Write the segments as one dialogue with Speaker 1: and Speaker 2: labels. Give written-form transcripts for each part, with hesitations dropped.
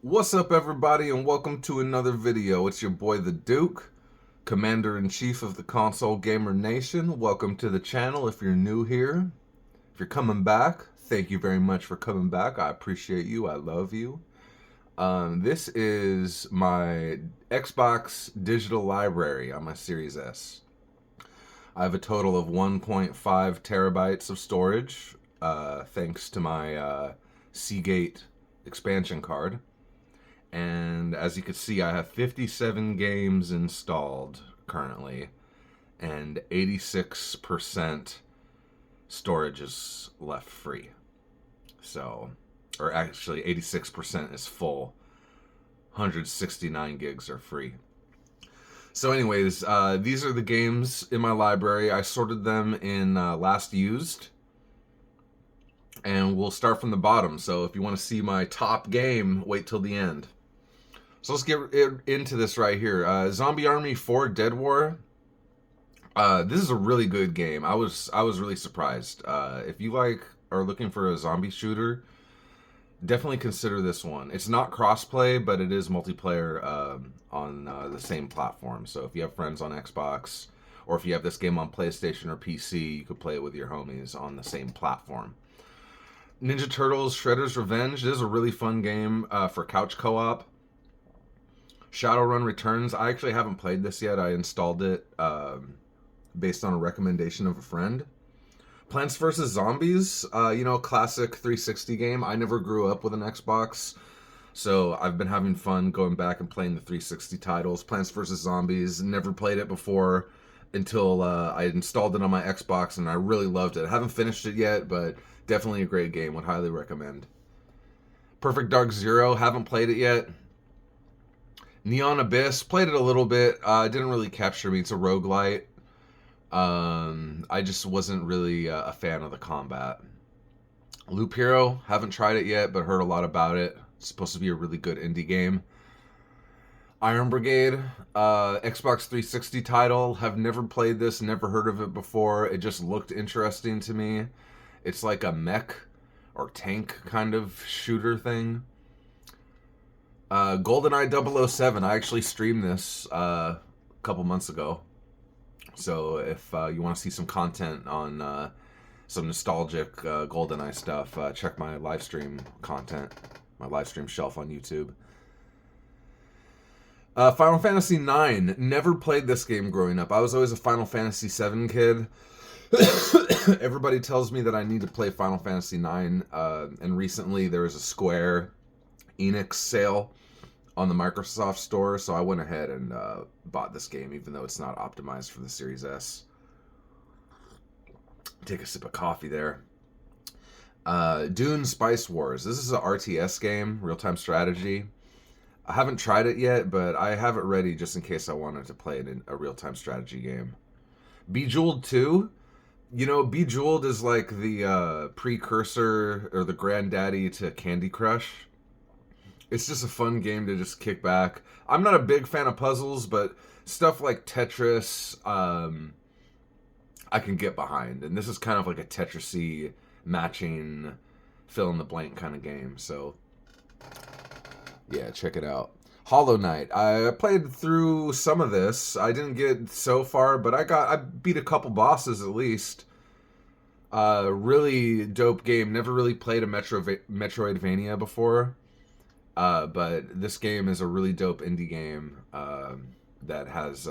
Speaker 1: What's up, everybody, and welcome to another video. It's your boy, the Duke, Commander-in-Chief of the Console Gamer Nation. Welcome to the channel if you're new here. If you're coming back, thank you very much for coming back. I appreciate you. I love you. This is my Xbox digital library on my Series S. I have a total of 1.5 terabytes of storage, thanks to my Seagate expansion card. And as you can see, I have 57 games installed currently, and 86% storage is left free. So, or actually 86% is full. 169 gigs are free. So anyways, these are the games in my library. I sorted them in last used. And we'll start from the bottom. So if you want to see my top game, wait till the end. So let's get into this right here. Zombie Army 4 Dead War. This is a really good game. I was really surprised. If you are looking for a zombie shooter, definitely consider this one. It's not crossplay, but it is multiplayer on the same platform. So if you have friends on Xbox, or if you have this game on PlayStation or PC, you could play it with your homies on the same platform. Ninja Turtles Shredder's Revenge. This is a really fun game for couch co-op. Shadowrun Returns. I actually haven't played this yet. I installed it based on a recommendation of a friend. Plants vs. Zombies. Classic 360 game. I never grew up with an Xbox, so I've been having fun going back and playing the 360 titles. Plants vs. Zombies. Never played it before until I installed it on my Xbox, and I really loved it. I haven't finished it yet, but definitely a great game. Would highly recommend. Perfect Dark Zero. Haven't played it yet. Neon Abyss. Played it a little bit. It didn't really capture me. It's a roguelite. I just wasn't really a fan of the combat. Loop Hero. Haven't tried it yet, but heard a lot about it. It's supposed to be a really good indie game. Iron Brigade, Xbox 360 title. Have never played this, never heard of it before. It just looked interesting to me. It's like a mech or tank kind of shooter thing. GoldenEye 007. I actually streamed this a couple months ago. So if you want to see some content on some nostalgic GoldenEye stuff, check my live stream content, my live stream shelf on YouTube. Final Fantasy IX. Never played this game growing up. I was always a Final Fantasy VII kid. Everybody tells me that I need to play Final Fantasy IX, and recently there was a Square Enix sale on the Microsoft Store, so I went ahead and bought this game, even though it's not optimized for the Series S. Take a sip of coffee there. Dune Spice Wars. This is an RTS game, real-time strategy. I haven't tried it yet, but I have it ready just in case I wanted to play it in a real-time strategy game. Bejeweled 2. Bejeweled is like the precursor or the granddaddy to Candy Crush. It's just a fun game to just kick back. I'm not a big fan of puzzles, but stuff like Tetris, I can get behind. And this is kind of like a Tetris-y matching fill-in-the-blank kind of game. So, yeah, check it out. Hollow Knight. I played through some of this. I didn't get so far, but I beat a couple bosses at least. Really dope game. Never really played a Metroidvania before. But this game is a really dope indie game that has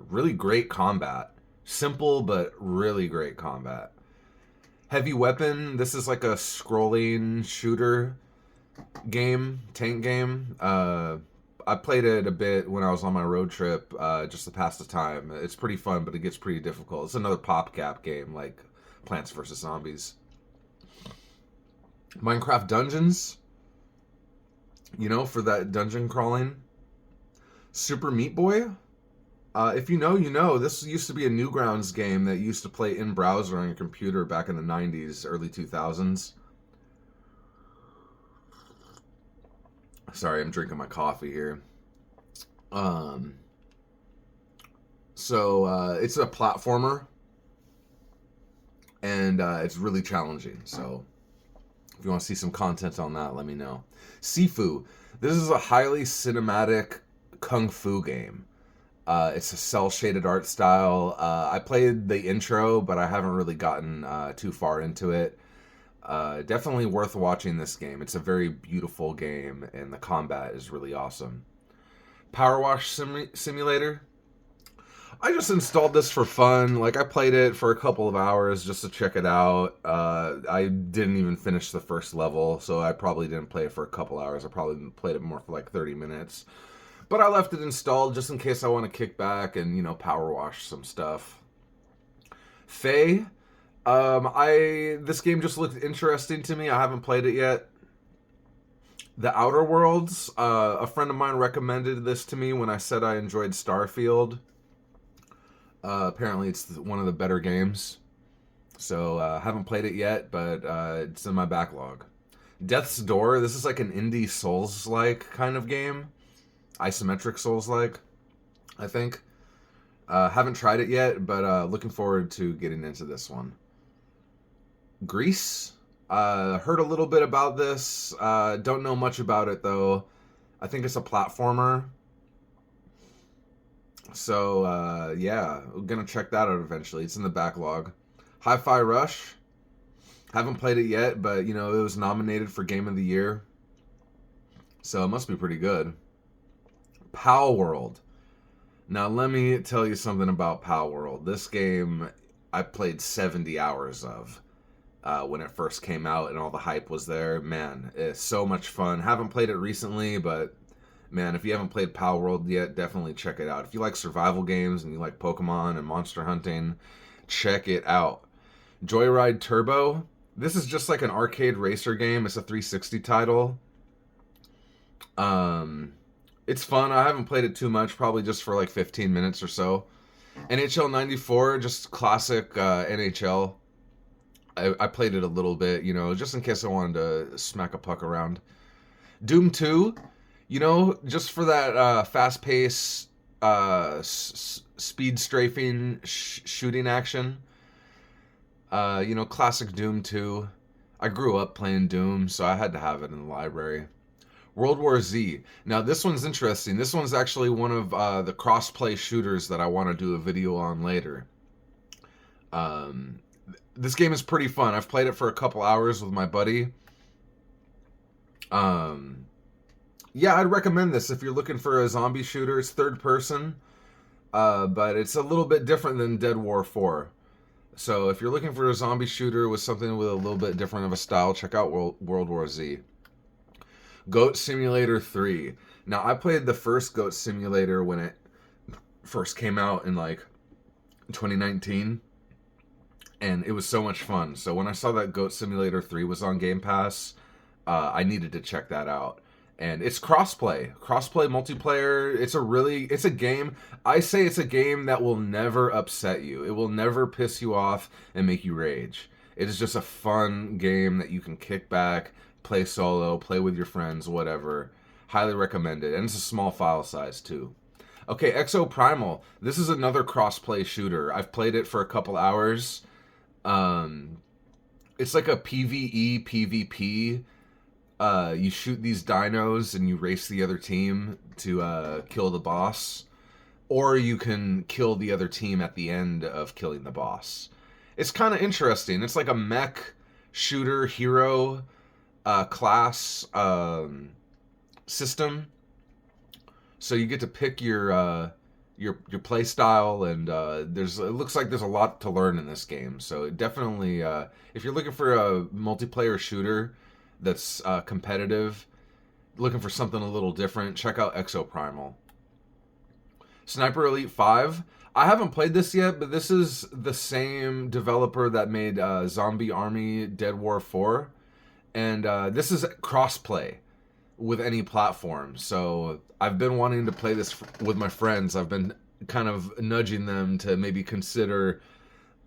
Speaker 1: really great combat. Simple, but really great combat. Heavy Weapon. This is like a scrolling shooter game, tank game. I played it a bit when I was on my road trip just to pass the time. It's pretty fun, but it gets pretty difficult. It's another PopCap game like Plants vs. Zombies. Minecraft Dungeons. For that dungeon crawling. Super Meat Boy. If you know, you know. This used to be a Newgrounds game that used to play in browser on your computer back in the 90s, early 2000s. Sorry, I'm drinking my coffee here. It's a platformer, and it's really challenging. So If you want to see some content on that, let me know. Sifu. This is a highly cinematic kung fu game. It's a cel-shaded art style. I played the intro, but I haven't really gotten too far into it. Definitely worth watching this game. It's a very beautiful game, and the combat is really awesome. Power Wash Simulator. I just installed this for fun. Like, I played it for a couple of hours just to check it out. I didn't even finish the first level, so I probably didn't play it for a couple hours. I probably played it more for like 30 minutes. But I left it installed just in case I want to kick back and, power wash some stuff. Faye. This game just looked interesting to me. I haven't played it yet. The Outer Worlds. A friend of mine recommended this to me when I said I enjoyed Starfield. Apparently it's one of the better games. So, haven't played it yet, but it's in my backlog. Death's Door. This is like an indie Souls-like kind of game. Isometric Souls-like, I think. Haven't tried it yet, but looking forward to getting into this one. Grease. Heard a little bit about this. Don't know much about it, though. I think it's a platformer. So, yeah, I'm going to check that out eventually. It's in the backlog. Hi-Fi Rush. Haven't played it yet, but, it was nominated for Game of the Year. So it must be pretty good. Palworld. Now, let me tell you something about Palworld. This game I played 70 hours of when it first came out and all the hype was there. Man, it's so much fun. Haven't played it recently, but man, if you haven't played Palworld yet, definitely check it out. If you like survival games and you like Pokemon and monster hunting, check it out. Joyride Turbo. This is just like an arcade racer game. It's a 360 title. It's fun. I haven't played it too much, probably just for like 15 minutes or so. NHL 94, just classic NHL. I played it a little bit, just in case I wanted to smack a puck around. Doom 2, just for that fast-paced, speed strafing shooting action. Classic Doom 2. I grew up playing Doom, so I had to have it in the library. World War Z. Now, this one's interesting. This one's actually one of the cross-play shooters that I want to do a video on later. This game is pretty fun. I've played it for a couple hours with my buddy. Yeah, I'd recommend this if you're looking for a zombie shooter. It's third person, but it's a little bit different than Dead War 4. So if you're looking for a zombie shooter with something with a little bit different of a style, check out World War Z. Goat Simulator 3. Now, I played the first Goat Simulator when it first came out in, 2019, and it was so much fun. So when I saw that Goat Simulator 3 was on Game Pass, I needed to check that out. And it's crossplay multiplayer. It's a game. I say it's a game that will never upset you. It will never piss you off and make you rage. It is just a fun game that you can kick back, play solo, play with your friends, whatever. Highly recommend it. And it's a small file size too. Okay, Exoprimal. This is another crossplay shooter. I've played it for a couple hours. It's like a PvE, PvP. You shoot these dinos and you race the other team to kill the boss. Or you can kill the other team at the end of killing the boss. It's kind of interesting. It's like a mech shooter hero class system. So you get to pick your play style, and it looks like there's a lot to learn in this game. So definitely, if you're looking for a multiplayer shooter that's competitive, looking for something a little different, check out Exoprimal. Sniper Elite 5. I haven't played this yet, but this is the same developer that made Zombie Army Dead War 4. And this is crossplay with any platform. So I've been wanting to play this with my friends. I've been kind of nudging them to maybe consider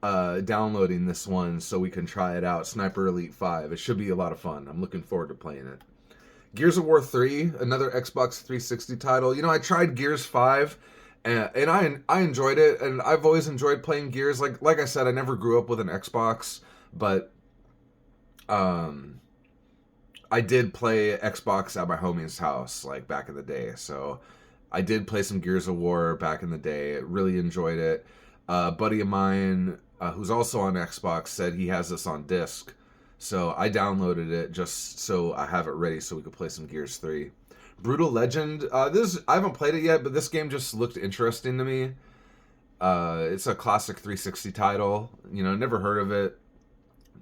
Speaker 1: downloading this one so we can try it out. Sniper Elite 5. It should be a lot of fun. I'm looking forward to playing it. Gears of War 3, another Xbox 360 title. I tried Gears 5, and I enjoyed it, and I've always enjoyed playing Gears. Like I said, I never grew up with an Xbox, but I did play Xbox at my homie's house, like, back in the day. So I did play some Gears of War back in the day. Really enjoyed it. A buddy of mine, who's also on Xbox, said he has this on disc. So I downloaded it just so I have it ready so we could play some Gears 3. Brutal Legend. This I haven't played it yet, but this game just looked interesting to me. It's a classic 360 title. You know, never heard of it.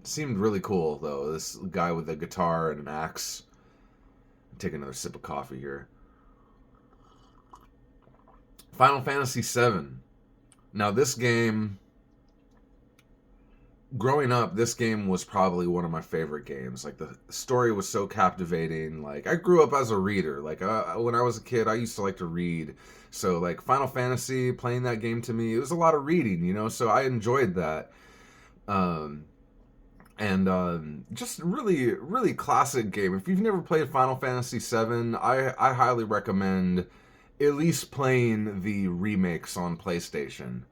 Speaker 1: Seemed really cool, though. This guy with a guitar and an axe. Take another sip of coffee here. Final Fantasy VII. Now, this game... Growing up, this game was probably one of my favorite games. Like, the story was so captivating. Like, I grew up as a reader. Like, when I was a kid, I used to like to read. So, like, Final Fantasy, playing that game to me, it was a lot of reading, you know? So I enjoyed that. Just really, really classic game. If you've never played Final Fantasy VII, I highly recommend at least playing the remakes on PlayStation.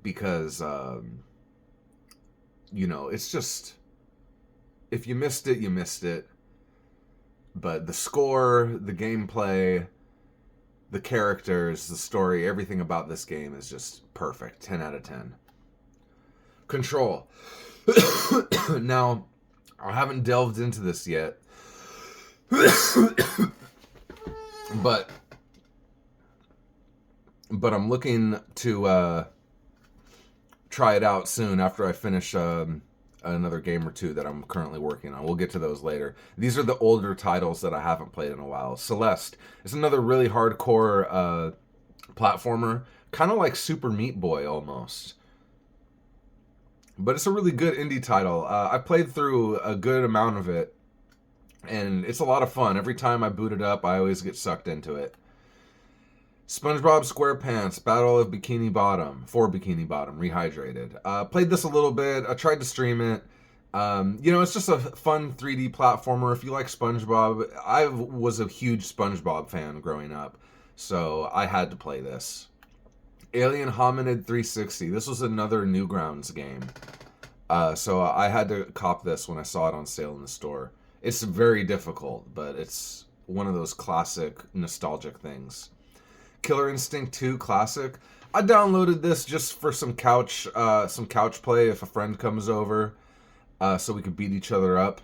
Speaker 1: Because, you know, it's just... If you missed it, you missed it. But the score, the gameplay, the characters, the story, everything about this game is just perfect. 10 out of 10. Control. Now, I haven't delved into this yet, but I'm looking to try it out soon after I finish another game or two that I'm currently working on. We'll get to those later. These are the older titles that I haven't played in a while. Celeste is another really hardcore platformer, kind of like Super Meat Boy almost. But it's a really good indie title. I played through a good amount of it, and it's a lot of fun. Every time I boot it up, I always get sucked into it. SpongeBob SquarePants, Battle of Bikini Bottom, for Bikini Bottom, Rehydrated. Played this a little bit. I tried to stream it. You know, it's just a fun 3D platformer. If you like SpongeBob, I was a huge SpongeBob fan growing up, so I had to play this. Alien Hominid 360. This was another Newgrounds game. So I had to cop this when I saw it on sale in the store. It's very difficult, but it's one of those classic nostalgic things. Killer Instinct 2 Classic. I downloaded this just for some couch play if a friend comes over, so we could beat each other up.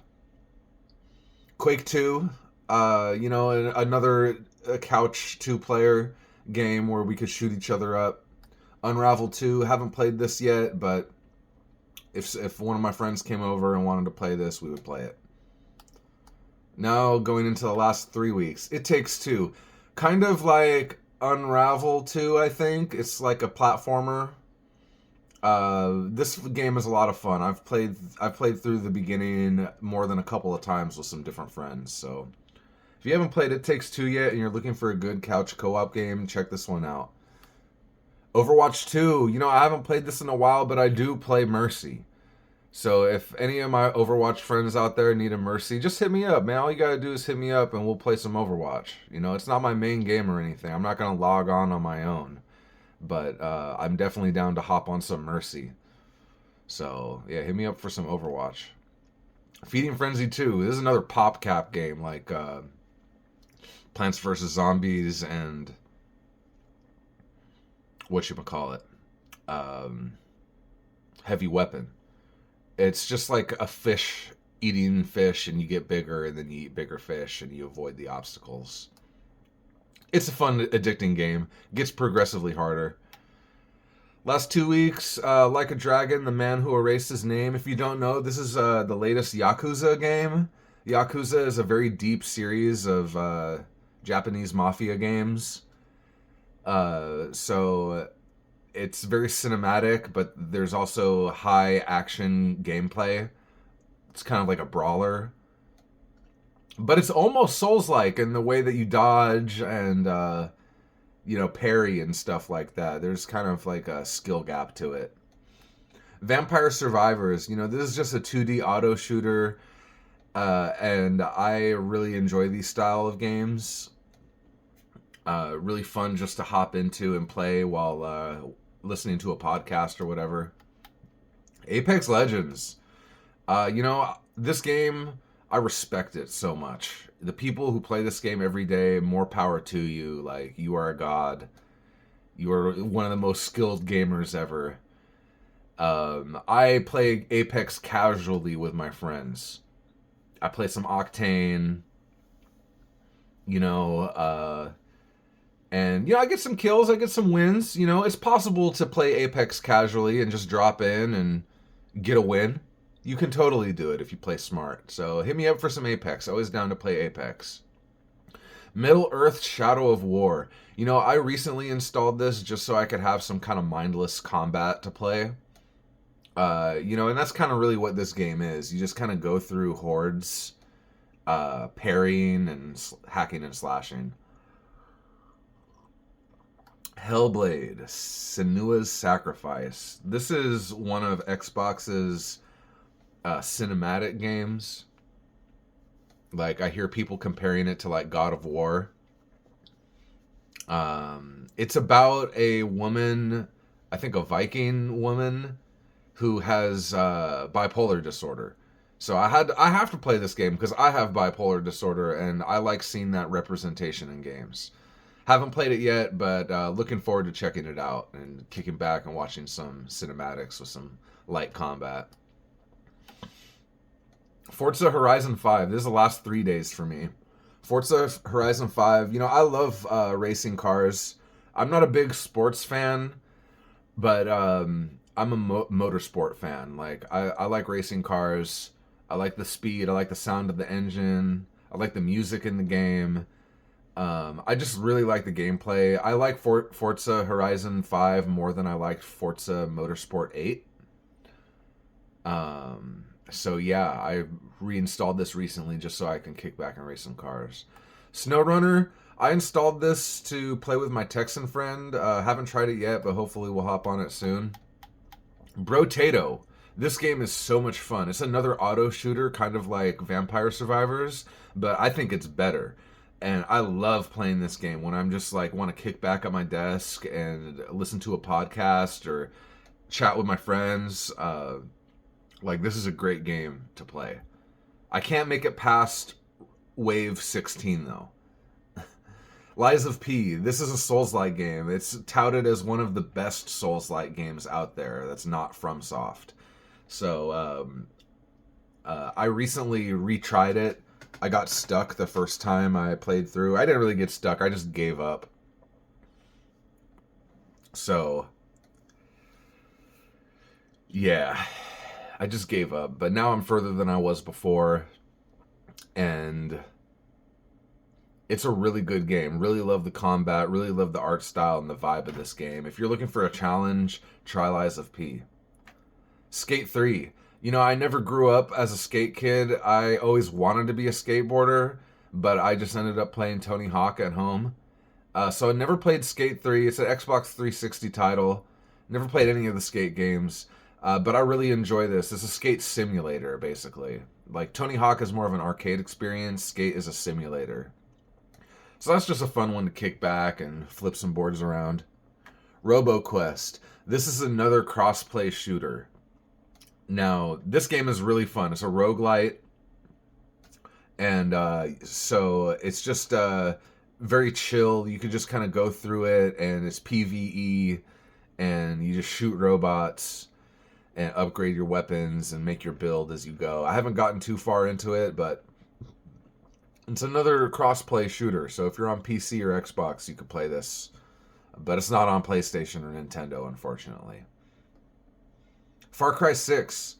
Speaker 1: Quake 2. You know, another couch 2-player game where we could shoot each other up. Unravel 2, haven't played this yet, but if one of my friends came over and wanted to play this, we would play it. Now, going into the last 3 weeks, It Takes Two. Kind of like Unravel 2, I think. It's like a platformer. This game is a lot of fun. I've played through the beginning more than a couple of times with some different friends, so... If you haven't played It Takes Two yet and you're looking for a good couch co-op game, check this one out. Overwatch 2. You know, I haven't played this in a while, but I do play Mercy. So if any of my Overwatch friends out there need a Mercy, just hit me up, man. All you gotta do is hit me up and we'll play some Overwatch. You know, it's not my main game or anything. I'm not gonna log on my own. But I'm definitely down to hop on some Mercy. So, yeah, hit me up for some Overwatch. Feeding Frenzy 2. This is another PopCap game, like... Plants vs. Zombies and whatchamacallit, Heavy Weapon. It's just like a fish eating fish, and you get bigger, and then you eat bigger fish, and you avoid the obstacles. It's a fun, addicting game. Gets progressively harder. Last 2 weeks, Like a Dragon, The Man Who Erased His Name. If you don't know, this is the latest Yakuza game. Yakuza is a very deep series of... Japanese mafia games. So it's very cinematic, but there's also high action gameplay. It's kind of like a brawler. But it's almost Souls-like in the way that you dodge and, you know, parry and stuff like that. There's kind of like a skill gap to it. Vampire Survivors. You know, this is just a 2D auto shooter. And I really enjoy these style of games. Really fun just to hop into and play while listening to a podcast or whatever. Apex Legends. You know, this game I respect it so much. The people who play this game every day, more power to you. Like, you are a god. You are one of the most skilled gamers ever. I play Apex casually with my friends. I play some Octane, you know, and, I get some kills, I get some wins. It's possible to play Apex casually and just drop in and get a win. You can totally do it if you play smart. So hit me up for some Apex. Always down to play Apex. Middle Earth Shadow of War. I recently installed this just so I could have some kind of mindless combat to play. And that's kind of really what this game is. You just kind of go through hordes, parrying and hacking and slashing. Hellblade, Senua's Sacrifice. This is one of Xbox's cinematic games. Like, I hear people comparing it to, like, God of War. It's about a woman, I think a Viking woman, who has bipolar disorder. So I have to play this game because I have bipolar disorder, and I like seeing that representation in games. Haven't played it yet, but looking forward to checking it out and kicking back and watching some cinematics with some light combat. Forza Horizon 5. This is the last 3 days for me. Forza Horizon 5. I love racing cars. I'm not a big sports fan, but I'm a motorsport fan. Like, I like racing cars. I like the speed. I like the sound of the engine. I like the music in the game. I just really like the gameplay. I like Forza Horizon 5 more than I liked Forza Motorsport 8. So yeah, I reinstalled this recently just so I can kick back and race some cars. SnowRunner, I installed this to play with my Texan friend. Haven't tried it yet, but hopefully we'll hop on it soon. Brotato. This game is so much fun. It's another auto shooter, kind of like Vampire Survivors, but I think it's better. And I love playing this game when I'm just like want to kick back at my desk and listen to a podcast or chat with my friends. Like, this is a great game to play. I can't make it past Wave 16, though. Lies of P. This is a Souls-like game. It's touted as one of the best Souls-like games out there that's not FromSoft. So, I recently retried it. I got stuck the first time I played through. I didn't really get stuck. I just gave up. So, yeah. I just gave up, but now I'm further than I was before, and it's a really good game. Really love the combat, really love the art style and the vibe of this game. If you're looking for a challenge, try Lies of P. Skate 3. I never grew up as a skate kid. I always wanted to be a skateboarder, but I just ended up playing Tony Hawk at home. So I never played Skate 3. It's an Xbox 360 title. Never played any of the skate games. But I really enjoy this. It's a skate simulator, basically. Like, Tony Hawk is more of an arcade experience. Skate is a simulator. So that's just a fun one to kick back and flip some boards around. RoboQuest. This is another cross-play shooter. Now, this game is really fun. It's a roguelite. And so it's just very chill. You can just kind of go through it, and it's PvE, and you just shoot robots and upgrade your weapons and make your build as you go. I haven't gotten too far into it, but it's another cross-play shooter. So if you're on PC or Xbox, you could play this. But it's not on PlayStation or Nintendo, unfortunately. Far Cry 6.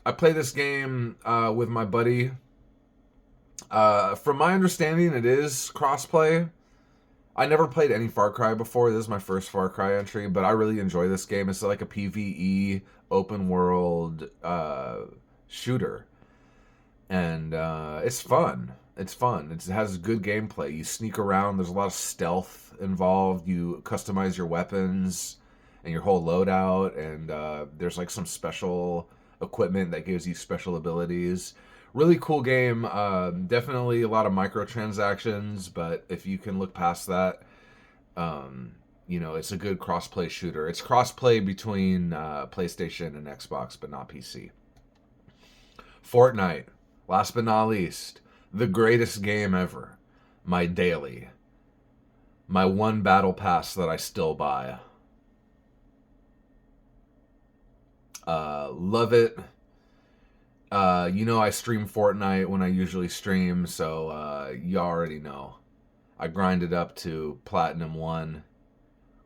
Speaker 1: I play this game with my buddy. From my understanding, it is cross-play. I never played any Far Cry before. This is my first Far Cry entry, but I really enjoy this game. It's like a PvE open world shooter, and it's fun. It's fun. It has good gameplay. You sneak around. There's a lot of stealth involved. You customize your weapons and your whole loadout, and there's like some special equipment that gives you special abilities. Really cool game. Definitely a lot of microtransactions, but if you can look past that, it's a good cross-play shooter. It's cross-play between PlayStation and Xbox, but not PC. Fortnite. Last but not least, the greatest game ever, my daily. My one battle pass that I still buy. Love it. You know I stream Fortnite when I usually stream, so you already know. I grinded up to Platinum 1.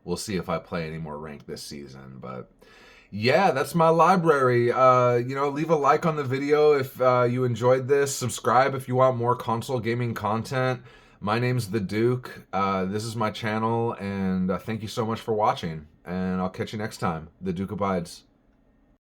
Speaker 1: We'll see if I play any more rank this season, but yeah, that's my library. Leave a like on the video if you enjoyed this. Subscribe if you want more console gaming content. My name's The Duke. This is my channel, and thank you so much for watching. And I'll catch you next time. The Duke abides.